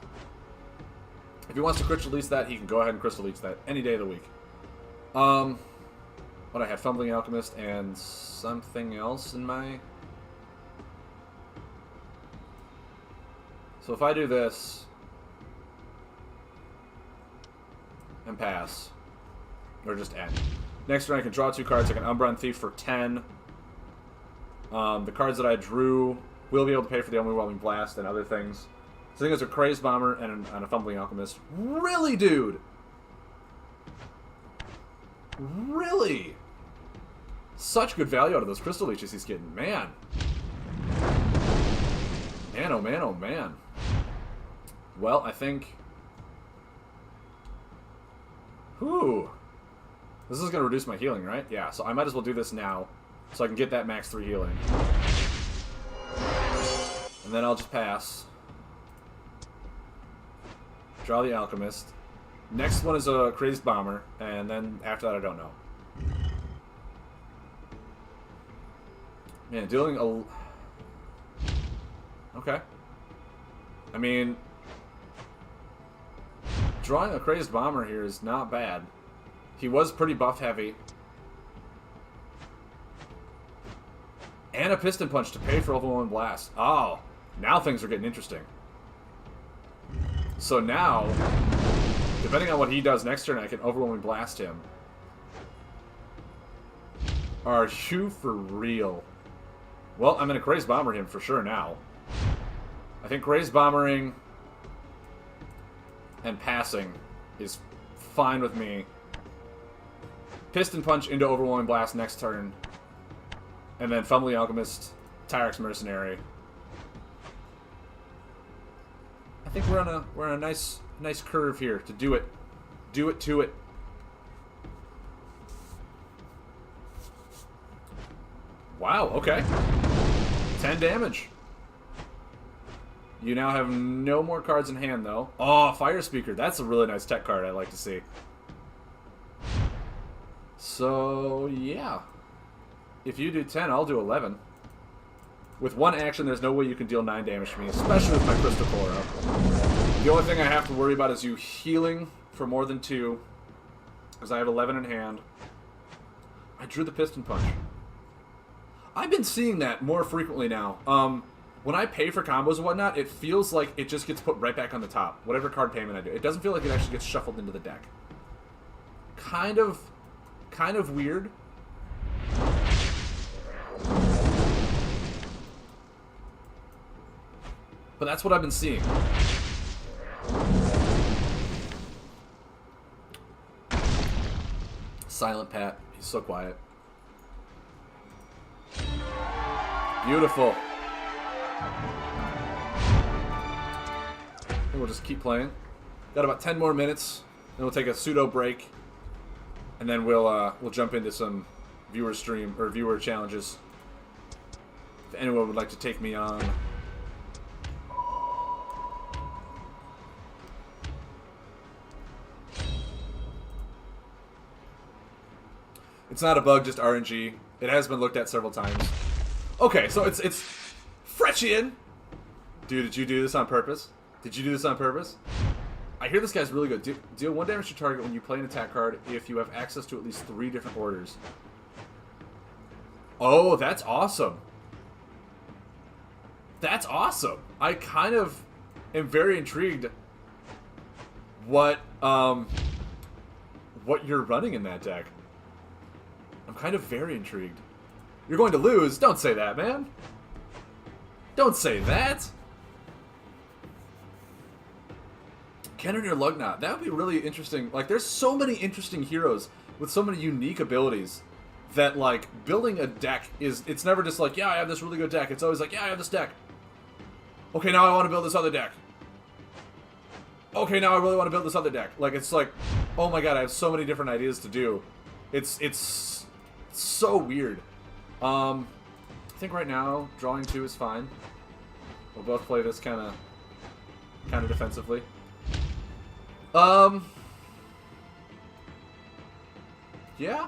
A: If he wants to Crystal Leech that, he can go ahead and Crystal Leech that any day of the week. What I had, Fumbling Alchemist and something else in my... So if I do this and pass, or just end. Next turn I can draw 2 cards. I can Umbra Thief for 10. The cards that I drew will be able to pay for the Overwhelming Blast and other things. So I think it's a Crazed Bomber and a Fumbling Alchemist. Really, dude? Really? Such good value out of those Crystal Leeches he's getting. Man. Man, oh man, oh man. Well, I think... Whew. This is going to reduce my healing, right? Yeah, so I might as well do this now, so I can get that max 3 healing. And then I'll just pass. Draw the Alchemist. Next one is a Crazed Bomber, and then after that I don't know. Man, dealing a... Okay. I mean... Drawing a Crazed Bomber here is not bad. He was pretty buff heavy. And a piston punch to pay for overwhelming blast. Oh, now things are getting interesting. So now, depending on what he does next turn, I can overwhelming blast him. Are you for real? Well, I'm going to Craze Bomber him for sure now. I think Craze Bombering and passing is fine with me. Piston Punch into Overwhelming Blast next turn. And then Fumbling Alchemist, Tyrex Mercenary. I think we're on a nice curve here to do it. Do it to it. Wow, okay. 10 damage. You now have no more cards in hand, though. Oh, Fire Speaker. That's a really nice tech card I'd like to see. So, yeah. If you do 10, I'll do 11. With one action, there's no way you can deal 9 damage to me, especially with my Crystal Core up. The only thing I have to worry about is you healing for more than 2, because I have 11 in hand. I drew the Piston Punch. I've been seeing that more frequently now. When I pay for combos and whatnot, it feels like it just gets put right back on the top. Whatever card payment I do. It doesn't feel like it actually gets shuffled into the deck. Kind of weird. But that's what I've been seeing. Silent Pat. He's so quiet. Beautiful. And we'll just keep playing. Got about 10 more minutes. Then we'll take a pseudo break. And then we'll jump into some viewer stream or viewer challenges. If anyone would like to take me on. It's not a bug, just RNG. It has been looked at several times. Okay, so it's Fretchian. Dude, did you do this on purpose? Did you do this on purpose? I hear this guy's really good. Deal 1 damage to target when you play an attack card if you have access to at least 3 different orders. Oh, that's awesome. That's awesome. I kind of am very intrigued what you're running in that deck. I'm kind of very intrigued. You're going to lose? Don't say that, man. Don't say that. Kenner or Lugnut. That would be really interesting. Like, there's so many interesting heroes with so many unique abilities that, like, building a deck is... It's never just like, yeah, I have this really good deck. It's always like, yeah, I have this deck. Okay, now I want to build this other deck. Okay, now I really want to build this other deck. Like, it's like, oh my god, I have so many different ideas to do. It's so weird. I think right now, drawing 2 is fine. We'll both play this kind of defensively. Yeah.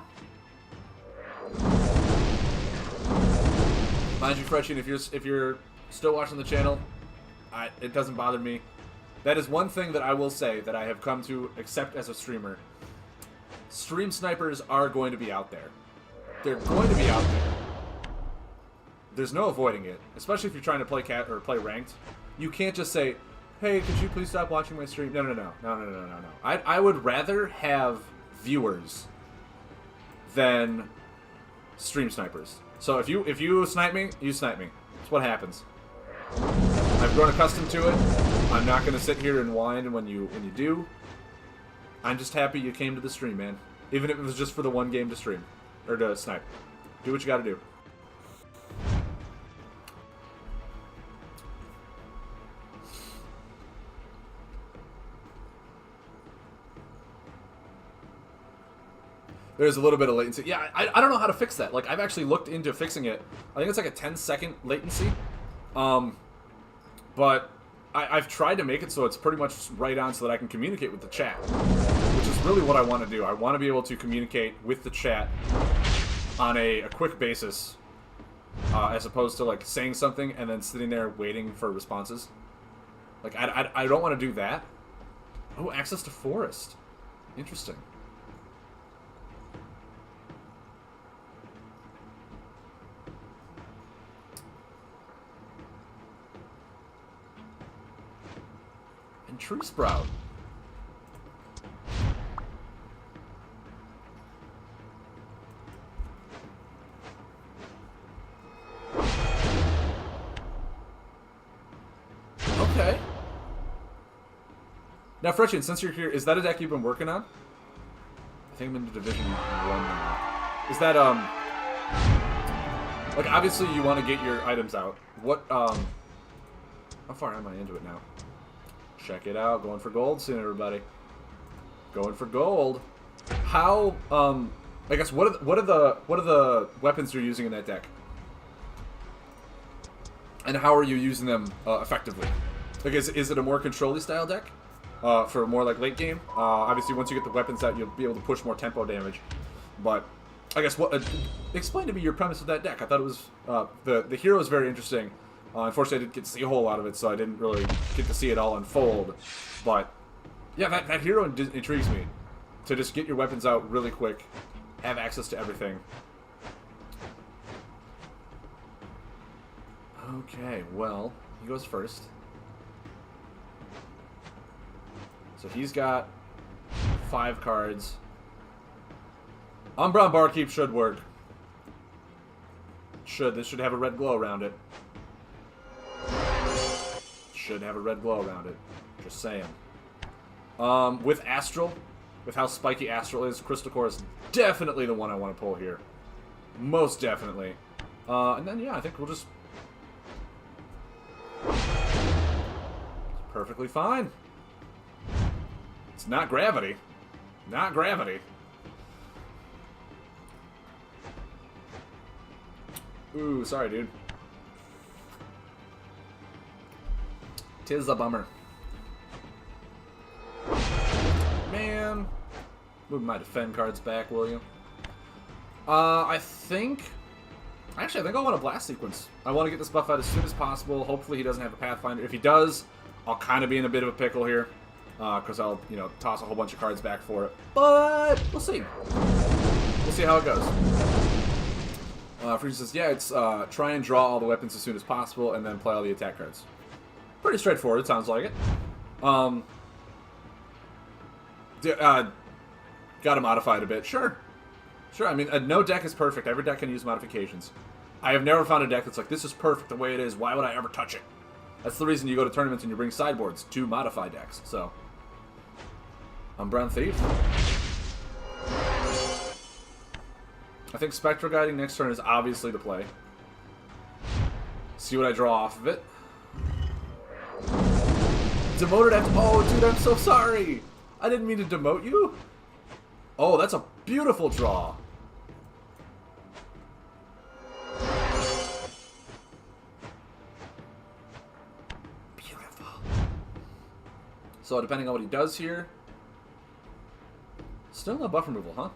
A: Mind you, Fretchian, if you're still watching the channel, it doesn't bother me. That is one thing that I will say that I have come to accept as a streamer. Stream snipers are going to be out there. They're going to be out there. There's no avoiding it, especially if you're trying to play play ranked. You can't just say, "Hey, could you please stop watching my stream?" No. I would rather have viewers than stream snipers. So if you snipe me, you snipe me. That's what happens. I've grown accustomed to it. I'm not gonna sit here and whine when you do. I'm just happy you came to the stream, man. Even if it was just for the one game to stream or to snipe. Do what you gotta do. There's a little bit of latency. Yeah, I don't know how to fix that. Like, I've actually looked into fixing it. I think it's like a 10-second latency. But I've tried to make it so it's pretty much right on so that I can communicate with the chat. Which is really what I want to do. I want to be able to communicate with the chat on a quick basis. As opposed to, like, saying something and then sitting there waiting for responses. Like, I don't want to do that. Oh, access to forest. Interesting. Tree Sprout. Okay. Now, Fretchin, since you're here, is that a deck you've been working on? I think I'm into Division 1 now. Is that, like, obviously you want to get your items out. What, how far am I into it now? Check it out. Going for gold soon, everybody. Going for gold. How, I guess, what are the weapons you're using in that deck? And how are you using them effectively? Like, is it a more control-y style deck? For more like late game? Obviously, once you get the weapons out, you'll be able to push more tempo damage. But I guess what? Explain to me your premise of that deck. I thought it was the hero is very interesting. Unfortunately, I didn't get to see a whole lot of it, so I didn't really get to see it all unfold. But yeah, that hero intrigues me. To just get your weapons out really quick, have access to everything. Okay, well, he goes first. So he's got 5 cards. Umbra Barkeep should work. This should have a red glow around it. Should have a red glow around it. Just saying. With Astral, with how spiky Astral is, Crystal Core is definitely the one I want to pull here. Most definitely. And then, yeah, I think we'll just... It's perfectly fine. It's not gravity. Not gravity. Ooh, sorry, dude. Tis a bummer. Man. Move my defend cards back, will you? I think I'll want a blast sequence. I want to get this buff out as soon as possible. Hopefully he doesn't have a Pathfinder. If he does, I'll kind of be in a bit of a pickle here. Because I'll, toss a whole bunch of cards back for it. But we'll see. We'll see how it goes. Freeze says, yeah, it's try and draw all the weapons as soon as possible and then play all the attack cards. Pretty straightforward, it sounds like it. Gotta modify it a bit. Sure. I mean, no deck is perfect. Every deck can use modifications. I have never found a deck that's like, this is perfect the way it is. Why would I ever touch it? That's the reason you go to tournaments and you bring sideboards to modify decks. So, Brown Thief. I think Spectral Guiding next turn is obviously the play. See what I draw off of it. Demoted after... Oh, dude, I'm so sorry. I didn't mean to demote you. Oh, that's a beautiful draw. Beautiful. So, depending on what he does here... Still no buff removal, huh?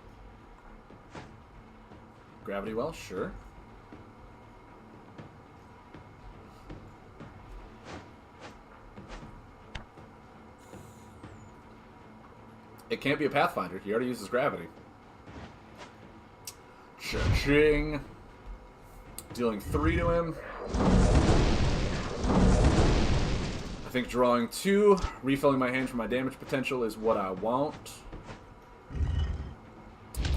A: Gravity Well, sure. It can't be a Pathfinder. He already uses gravity. Cha-ching. Dealing 3 to him. I think drawing 2, refilling my hand for my damage potential is what I want.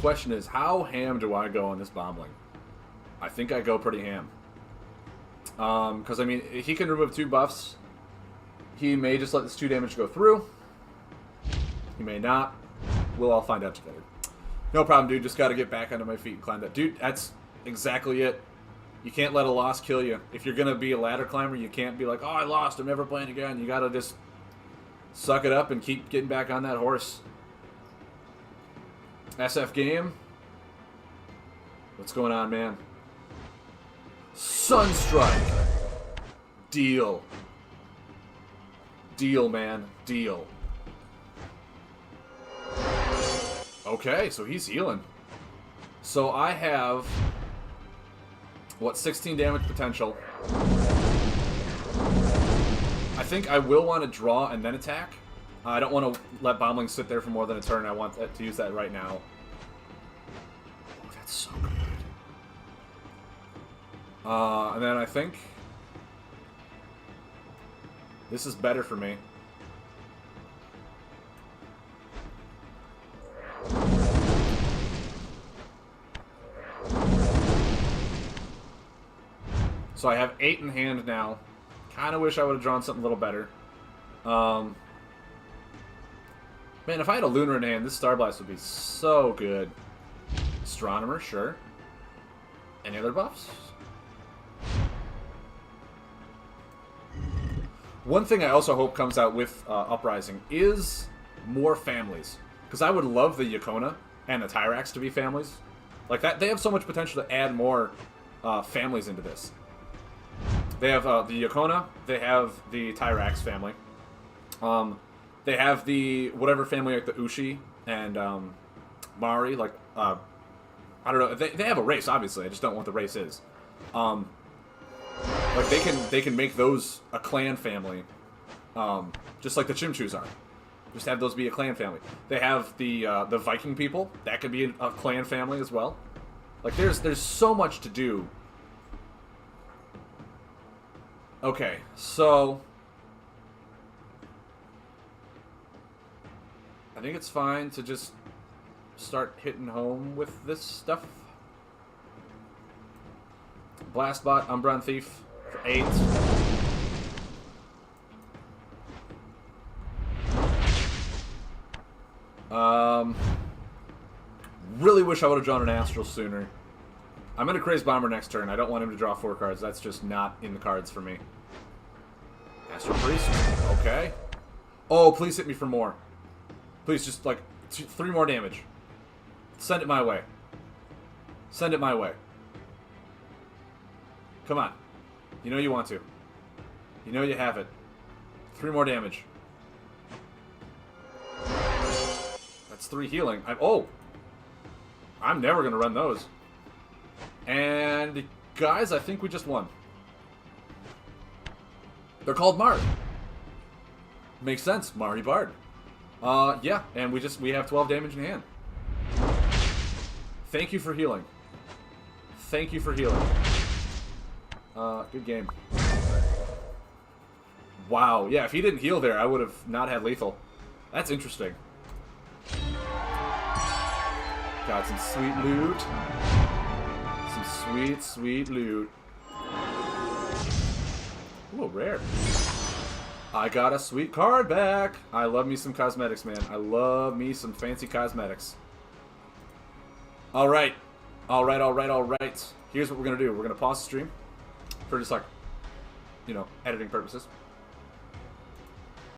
A: Question is, how ham do I go on this Bombling? I think I go pretty ham. Because, I mean, he can remove 2 buffs. He may just let this 2 damage go through. He may not. We'll all find out together. No problem, dude. Just got to get back onto my feet and climb that. Dude, that's exactly it. You can't let a loss kill you. If you're going to be a ladder climber, you can't be like, oh, I lost. I'm never playing again. You got to just suck it up and keep getting back on that horse. SF game. What's going on, man? Sunstrike. Deal. Deal, man. Deal. Okay, so he's healing. So I have, what, 16 damage potential. I think I will want to draw and then attack. I don't want to let Bombling sit there for more than a turn. I want to use that right now. Oh, that's so good. And then I think this is better for me. So I have 8 in hand now. Kind of wish I would have drawn something a little better. Man, if I had a Lunar in hand, this Star Blast would be so good. Astronomer, sure. Any other buffs? One thing I also hope comes out with Uprising is more families. Because I would love the Yokona and the Tyrax to be families. Like that, they have so much potential to add more families into this. They have the Yokona, they have the Tyrax family. They have the whatever family like the Ushi and Mari, like I don't know. They have a race, obviously. I just don't know what the race is. Like they can make those a clan family, just like the Chimchus are. Just have those be a clan family. They have the Viking people. That could be a clan family as well. Like there's so much to do. Okay, so I think it's fine to just start hitting home with this stuff. Blastbot, Umbron Thief for 8. Really wish I would have drawn an Astral sooner. I'm going to Craze Bomber next turn. I don't want him to draw 4 cards. That's just not in the cards for me. Astral Priest. Okay. Oh, please hit me for more. Please, just like 3 more damage. Send it my way. Send it my way. Come on. You know you want to. You know you have it. 3 more damage. That's 3 healing. Oh! I'm never going to run those. And, guys, I think we just won. They're called Mari. Makes sense. Mari Bard. Yeah, and we have 12 damage in hand. Thank you for healing. Thank you for healing. Good game. Wow, yeah, if he didn't heal there, I would have not had lethal. That's interesting. Got some sweet loot. Some sweet, sweet loot. Ooh, rare. I got a sweet card back. I love me some cosmetics, man. I love me some fancy cosmetics. Alright. Alright, alright, alright. Here's what we're going to do. We're going to pause the stream for just like, you know, editing purposes.